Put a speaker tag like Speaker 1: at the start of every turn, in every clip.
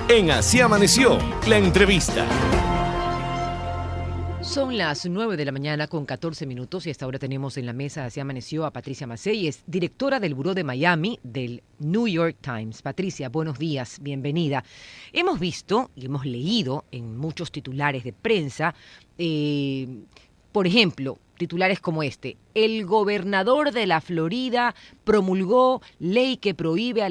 Speaker 1: En Así Amaneció, la entrevista.
Speaker 2: Son las 9 de la mañana con 14 minutos y hasta ahora tenemos en la mesa Así Amaneció a Patricia Mazzei, es directora del Buró de Miami del New York Times. Patricia, buenos días, bienvenida. Hemos visto y hemos leído en muchos titulares de prensa, por ejemplo, titulares como este: el gobernador de la Florida promulgó ley que prohíbe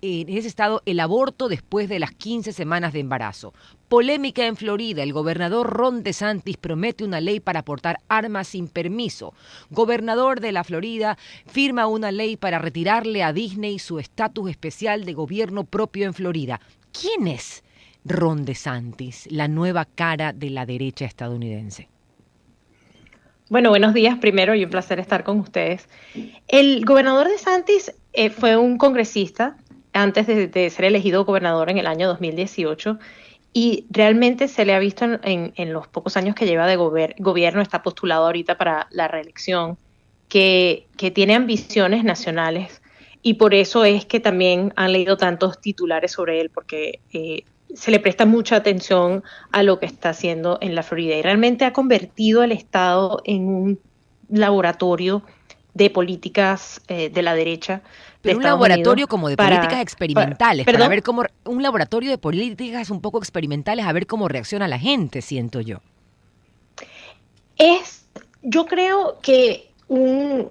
Speaker 2: en ese estado el aborto después de las 15 semanas de embarazo. Polémica en Florida. El gobernador Ron DeSantis promete una ley para portar armas sin permiso. Gobernador de la Florida firma una ley para retirarle a Disney su estatus especial de gobierno propio en Florida. ¿Quién es Ron DeSantis, la nueva cara de la derecha estadounidense?
Speaker 3: Bueno, buenos días primero y un placer estar con ustedes. El gobernador DeSantis fue un congresista antes de ser elegido gobernador en el año 2018 y realmente se le ha visto en los pocos años que lleva de gobierno, está postulado ahorita para la reelección, que tiene ambiciones nacionales y por eso es que también han leído tantos titulares sobre él, porque se le presta mucha atención a lo que está haciendo en la Florida y realmente ha convertido el estado en un laboratorio de políticas de la derecha.
Speaker 2: Pero un laboratorio como de políticas experimentales, para ver cómo, un laboratorio de políticas un poco experimentales, a ver cómo reacciona la gente, siento yo.
Speaker 3: Yo creo que un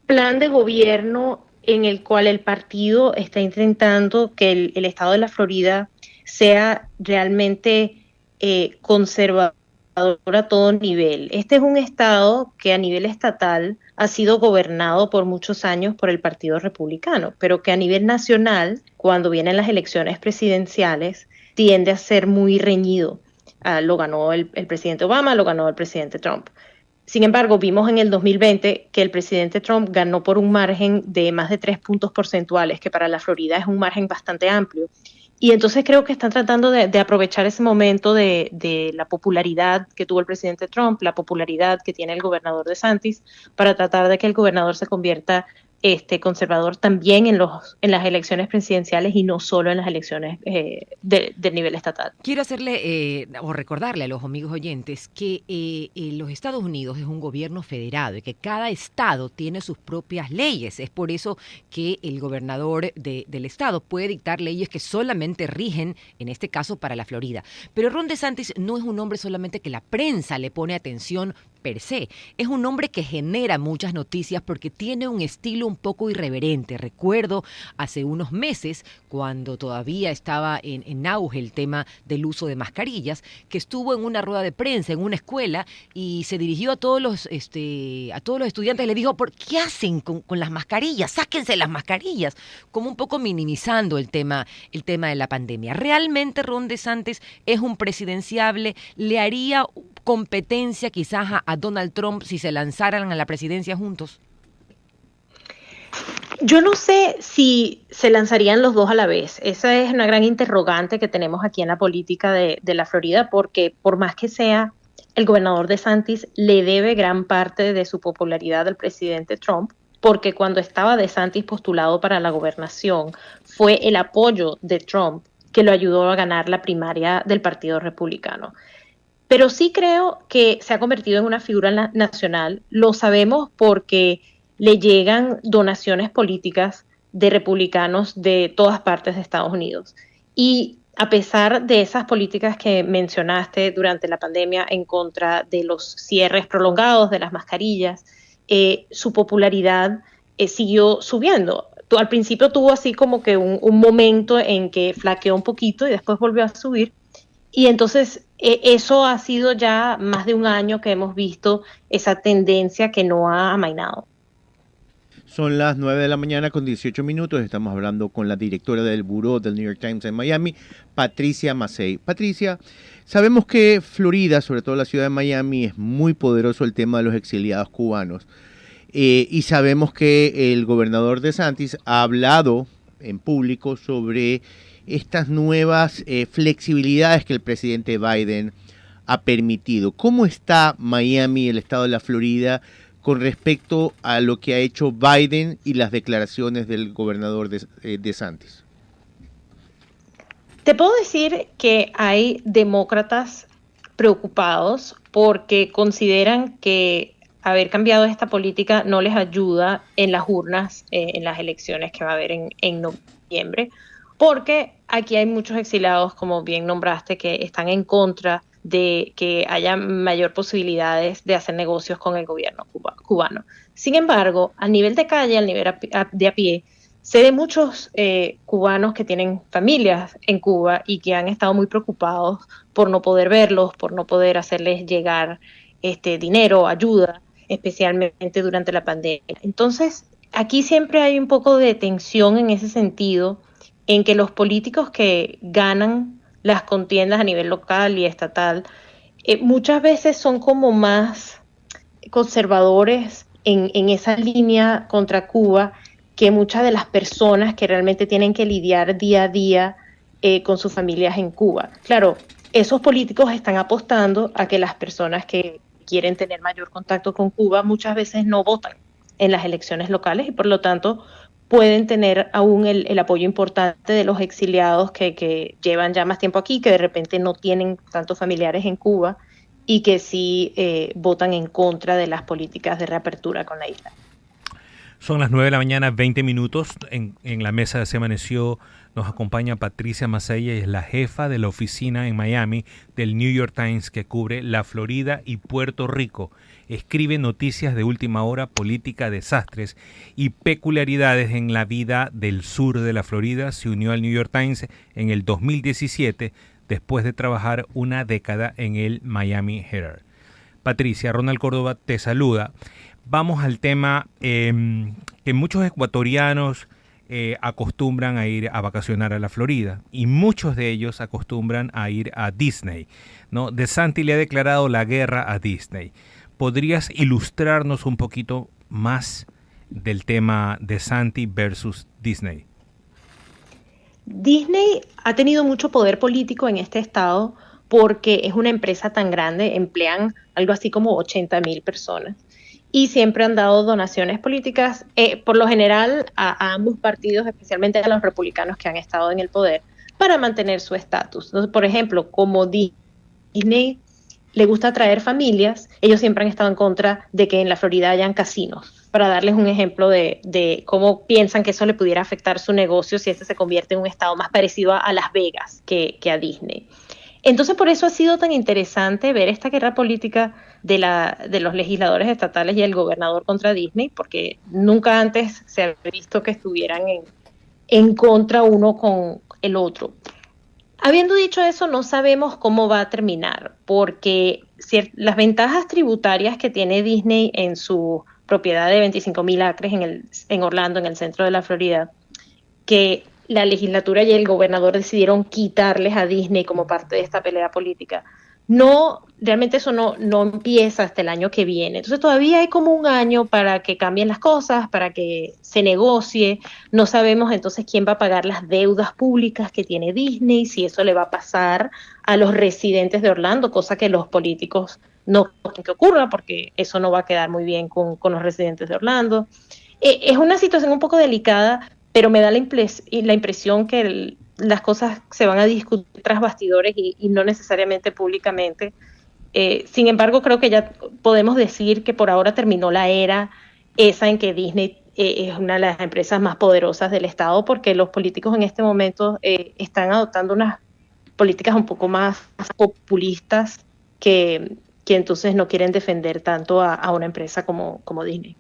Speaker 3: plan de gobierno en el cual el partido está intentando que el estado de la Florida sea realmente conservador a todo nivel. Este es un estado que a nivel estatal ha sido gobernado por muchos años por el Partido Republicano, pero que a nivel nacional, cuando vienen las elecciones presidenciales, tiende a ser muy reñido. Lo ganó el presidente Obama, lo ganó el presidente Trump. Sin embargo, vimos en el 2020 que el presidente Trump ganó por un margen de más de 3 puntos porcentuales, que para la Florida es un margen bastante amplio. Y entonces creo que están tratando de aprovechar ese momento de la popularidad que tuvo el presidente Trump, la popularidad que tiene el gobernador DeSantis, para tratar de que el gobernador se convierta conservador también en las elecciones presidenciales y no solo en las elecciones del nivel estatal.
Speaker 2: Quiero hacerle o recordarle a los amigos oyentes que los Estados Unidos es un gobierno federado y que cada estado tiene sus propias leyes. Es por eso que el gobernador del estado puede dictar leyes que solamente rigen, en este caso, para la Florida. Pero Ron DeSantis no es un hombre solamente que la prensa le pone atención per se. Es un hombre que genera muchas noticias porque tiene un estilo un poco irreverente. Recuerdo hace unos meses, cuando todavía estaba en auge el tema del uso de mascarillas, que estuvo en una rueda de prensa en una escuela y se dirigió a todos los estudiantes y le dijo: ¿por qué hacen con las mascarillas? Sáquense las mascarillas, como un poco minimizando el tema de la pandemia. ¿Realmente Ron DeSantis es un presidenciable? ¿Le haría competencia quizás a Donald Trump si se lanzaran a la presidencia juntos?
Speaker 3: Yo no sé si se lanzarían los dos a la vez. Esa es una gran interrogante que tenemos aquí en la política de la Florida, porque por más que sea, el gobernador DeSantis le debe gran parte de su popularidad al presidente Trump, porque cuando estaba DeSantis postulado para la gobernación, fue el apoyo de Trump que lo ayudó a ganar la primaria del Partido Republicano. Pero sí creo que se ha convertido en una figura nacional. Lo sabemos porque le llegan donaciones políticas de republicanos de todas partes de Estados Unidos. Y a pesar de esas políticas que mencionaste durante la pandemia en contra de los cierres prolongados de las mascarillas, su popularidad siguió subiendo. Al principio tuvo así como que un momento en que flaqueó un poquito y después volvió a subir. Y entonces eso ha sido ya más de un año que hemos visto esa tendencia que no ha amainado.
Speaker 4: Son las 9 de la mañana con 18 minutos. Estamos hablando con la directora del Buró del New York Times en Miami, Patricia Mazzei. Patricia, sabemos que Florida, sobre todo la ciudad de Miami, es muy poderoso el tema de los exiliados cubanos. Y sabemos que el gobernador DeSantis ha hablado en público sobre estas nuevas flexibilidades que el presidente Biden ha permitido. ¿Cómo está Miami, el estado de la Florida, con respecto a lo que ha hecho Biden y las declaraciones del gobernador DeSantis?
Speaker 3: Te puedo decir que hay demócratas preocupados porque consideran que haber cambiado esta política no les ayuda en las urnas, en las elecciones que va a haber en noviembre, porque aquí hay muchos exiliados, como bien nombraste, que están en contra de que haya mayor posibilidades de hacer negocios con el gobierno cubano. Sin embargo, a nivel de calle, al nivel de a pie, sé de muchos cubanos que tienen familias en Cuba y que han estado muy preocupados por no poder verlos, por no poder hacerles llegar dinero, ayuda, especialmente durante la pandemia. Entonces, aquí siempre hay un poco de tensión en ese sentido, en que los políticos que ganan las contiendas a nivel local y estatal muchas veces son como más conservadores en esa línea contra Cuba que muchas de las personas que realmente tienen que lidiar día a día con sus familias en Cuba. Claro, esos políticos están apostando a que las personas que quieren tener mayor contacto con Cuba muchas veces no votan en las elecciones locales y por lo tanto pueden tener aún el apoyo importante de los exiliados que llevan ya más tiempo aquí, que de repente no tienen tantos familiares en Cuba y que sí votan en contra de las políticas de reapertura con la isla.
Speaker 5: Son las 9 de la mañana, 20 minutos. En la mesa de Se Amaneció nos acompaña Patricia Mazzei, es la jefa de la oficina en Miami del New York Times que cubre la Florida y Puerto Rico. Escribe noticias de última hora, política, desastres y peculiaridades en la vida del sur de la Florida. Se unió al New York Times en el 2017 después de trabajar una década en el Miami Herald. Patricia, Ronald Córdoba te saluda. Vamos al tema que muchos ecuatorianos acostumbran a ir a vacacionar a la Florida y muchos de ellos acostumbran a ir a Disney, ¿no? DeSantis le ha declarado la guerra a Disney. ¿Podrías ilustrarnos un poquito más del tema DeSantis versus Disney?
Speaker 3: Disney ha tenido mucho poder político en este estado porque es una empresa tan grande, emplean algo así como 80,000 personas. Y siempre han dado donaciones políticas, por lo general a ambos partidos, especialmente a los republicanos que han estado en el poder, para mantener su estatus. Entonces, por ejemplo, como Disney le gusta atraer familias, ellos siempre han estado en contra de que en la Florida hayan casinos, para darles un ejemplo de cómo piensan que eso le pudiera afectar su negocio si este se convierte en un estado más parecido a Las Vegas que a Disney. Entonces, por eso ha sido tan interesante ver esta guerra política de los legisladores estatales y el gobernador contra Disney, porque nunca antes se había visto que estuvieran en contra uno con el otro. Habiendo dicho eso, no sabemos cómo va a terminar, porque las ventajas tributarias que tiene Disney en su propiedad de 25,000 acres en Orlando, en el centro de la Florida, que la legislatura y el gobernador decidieron quitarles a Disney como parte de esta pelea política. Realmente eso no empieza hasta el año que viene. Entonces todavía hay como un año para que cambien las cosas, para que se negocie. No sabemos entonces quién va a pagar las deudas públicas que tiene Disney, si eso le va a pasar a los residentes de Orlando, cosa que los políticos no quieren que ocurra, porque eso no va a quedar muy bien con los residentes de Orlando. Es una situación un poco delicada, pero me da la impresión que las cosas se van a discutir tras bastidores y no necesariamente públicamente. Sin embargo, creo que ya podemos decir que por ahora terminó la era esa en que Disney es una de las empresas más poderosas del Estado, porque los políticos en este momento están adoptando unas políticas un poco más populistas que entonces no quieren defender tanto a una empresa como Disney.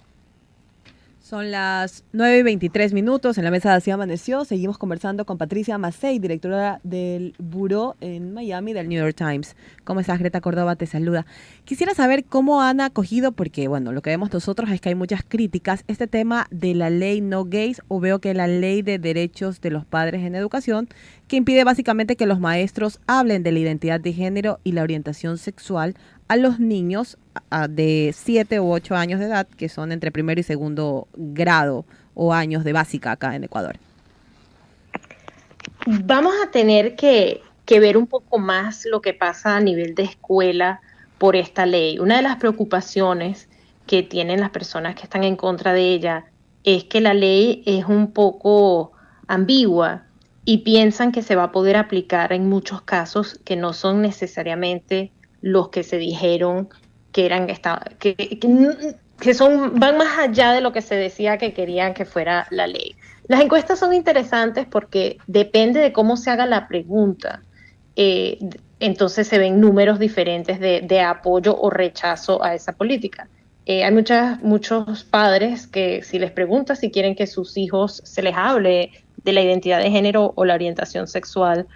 Speaker 6: Son las 9:23 en la mesa de Así Amaneció. Seguimos conversando con Patricia Mazzei, directora del Buró en Miami del New York Times. ¿Cómo estás, Greta Córdoba? Te saluda. Quisiera saber cómo han acogido, porque bueno, lo que vemos nosotros es que hay muchas críticas, este tema de la ley No Gays, o veo que la ley de derechos de los padres en educación, que impide básicamente que los maestros hablen de la identidad de género y la orientación sexual a los niños de 7 u 8 años de edad, que son entre primero y segundo grado o años de básica acá en Ecuador.
Speaker 3: Vamos a tener que ver un poco más lo que pasa a nivel de escuela por esta ley. Una de las preocupaciones que tienen las personas que están en contra de ella es que la ley es un poco ambigua y piensan que se va a poder aplicar en muchos casos que no son necesariamente los que se dijeron que eran que son, van más allá de lo que se decía que querían que fuera la ley. Las encuestas son interesantes porque depende de cómo se haga la pregunta. Entonces se ven números diferentes de apoyo o rechazo a esa política. Hay muchos padres que si les preguntas si quieren que sus hijos se les hable de la identidad de género o la orientación sexual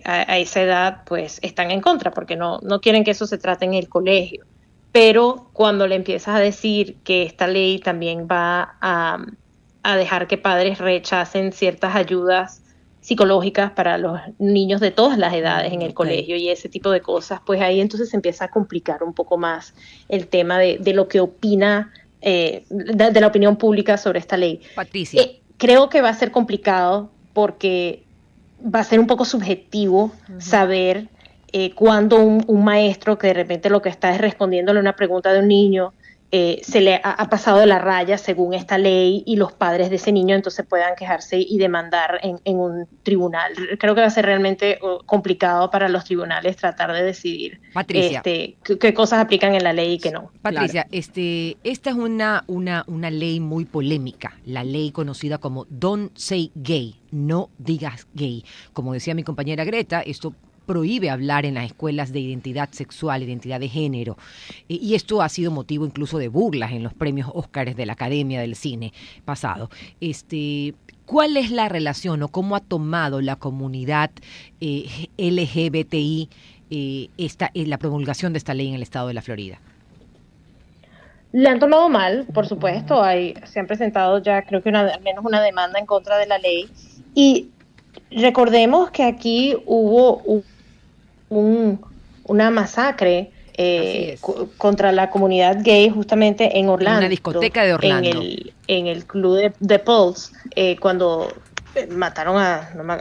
Speaker 3: a esa edad, pues están en contra porque no quieren que eso se trate en el colegio. Pero cuando le empiezas a decir que esta ley también va a dejar que padres rechacen ciertas ayudas psicológicas para los niños de todas las edades en el colegio y ese tipo de cosas, pues ahí entonces se empieza a complicar un poco más el tema de lo que opina, de la opinión pública sobre esta ley.
Speaker 2: Patricia.
Speaker 3: Creo que va a ser complicado porque va a ser un poco subjetivo saber cuando un maestro que de repente lo que está es respondiéndole una pregunta de un niño, se le ha pasado de la raya según esta ley y los padres de ese niño entonces puedan quejarse y demandar en un tribunal. Creo que va a ser realmente complicado para los tribunales tratar de decidir qué cosas aplican en la ley y qué no.
Speaker 2: Patricia, esta es una ley muy polémica, la ley conocida como Don't Say Gay, no digas gay. Como decía mi compañera Greta, esto prohíbe hablar en las escuelas de identidad sexual, identidad de género, y esto ha sido motivo incluso de burlas en los premios Óscares de la Academia del Cine pasado. ¿Cuál es la relación o cómo ha tomado la comunidad LGBTI la promulgación de esta ley en el estado de la Florida?
Speaker 3: Le han tomado mal, por supuesto, se han presentado ya creo que al menos una demanda en contra de la ley, y recordemos que aquí hubo una masacre contra la comunidad gay justamente en Orlando.
Speaker 2: En una discoteca de Orlando.
Speaker 3: En el club de Pulse, cuando mataron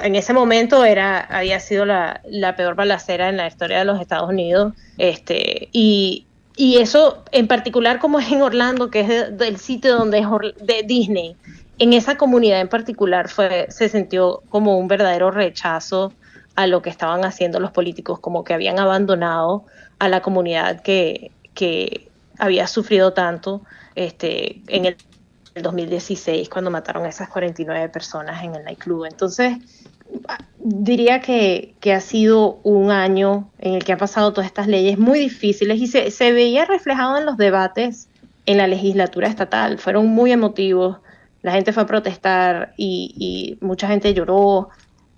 Speaker 3: en ese momento había sido la peor balacera en la historia de los Estados Unidos. Y eso en particular como es en Orlando, que es del sitio donde es de Disney, en esa comunidad en particular se sintió como un verdadero rechazo a lo que estaban haciendo los políticos, como que habían abandonado a la comunidad que había sufrido tanto en el 2016 cuando mataron a esas 49 personas en el nightclub. Entonces, diría que ha sido un año en el que han pasado todas estas leyes muy difíciles y se veía reflejado en los debates en la legislatura estatal. Fueron muy emotivos, la gente fue a protestar y mucha gente lloró.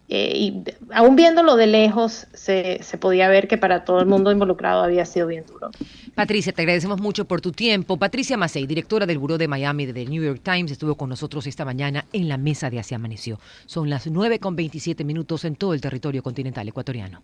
Speaker 3: Y aún viéndolo de lejos se podía ver que para todo el mundo involucrado había sido bien duro.
Speaker 2: Patricia, te agradecemos mucho por tu tiempo. Patricia Massey, directora del Buró de Miami de The New York Times, estuvo con nosotros esta mañana en la mesa de Así Amaneció. Son las 9:27 en todo el territorio continental ecuatoriano.